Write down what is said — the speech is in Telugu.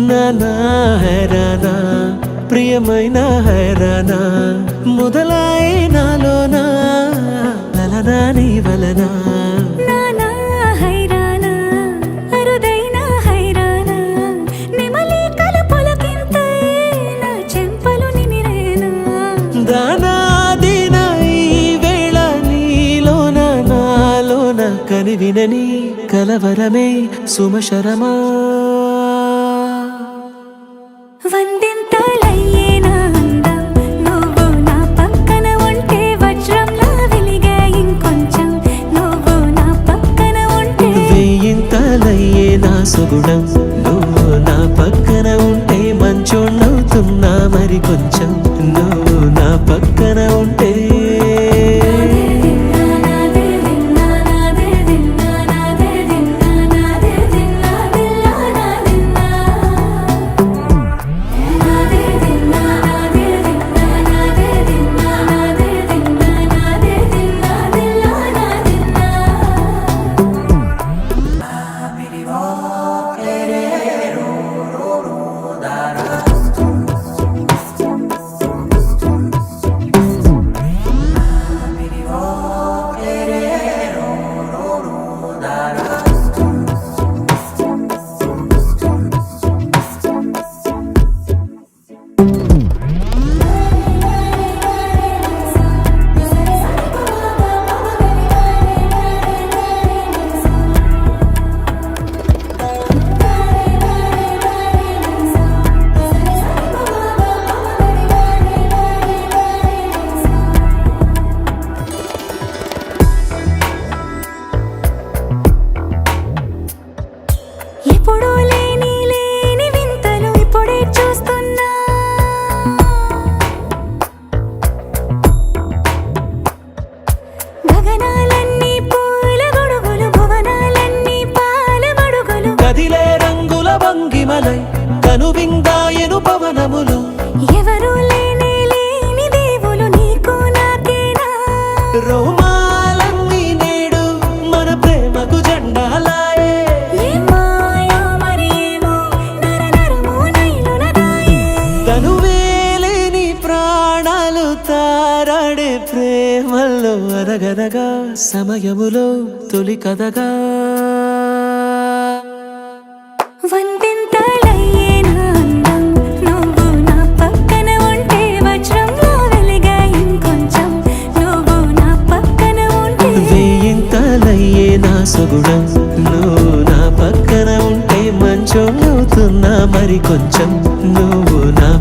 నానా హైరానా ప్రియమైన హైరానా మొదలాయి నాలోనా లలనా నీ వలనా నానా హైరానా అరుదైన హైరానా నిమలి కలుపులకింతై నా చెంపలు నిమిరేనా దానా దినా ఈ వేళ నీలోన నాలోన కనివినని కలవరమే సుమశరమా వందింతలయ్యేనా అందం నువ్వు నా పక్కన ఉంటే వజ్రంలా వెలిగే ఇంకొంచెం నువ్వు నా పక్కన ఉంటే వేయింతలయ్యే నా సుగుణం నువ్వు నా పక్కన ఉంటే మంచోణ్ణవుతున్నా మరి కొంచెం నువ్వు నా పక్కన ఉంటే ఎప్పుడూ లేని వింతలు ఇప్పుడే చూస్తున్నా గగనాలన్నీ పూల గొడుగులు భువనాలన్నీ పాల మడుగులు కదిలే రంగుల భంగిమలై కనువిందాయను పవనములు ఎవరూ లేని దేవులు నీకు నాకేనా రోమాలన్నీ నేడు మన ప్రేమకు జెండాలాయే తనువేలేని ప్రాణాలు తారాడే ప్రేమల్లో అరగరగా సమయములో తొలి కథగా వందింతలయ్యేనా అందం నువ్వు నా పక్కన ఉంటే వజ్రంలా వెలిగే ఇంకొంచెం నువ్వు నా పక్కన ఉంటే వేయింతలయ్యే నా సుగుణం నువ్వు నా పక్కన ఉంటే మంచోణ్ణవుతున్నా మరి కొంచెం నువ్వు నా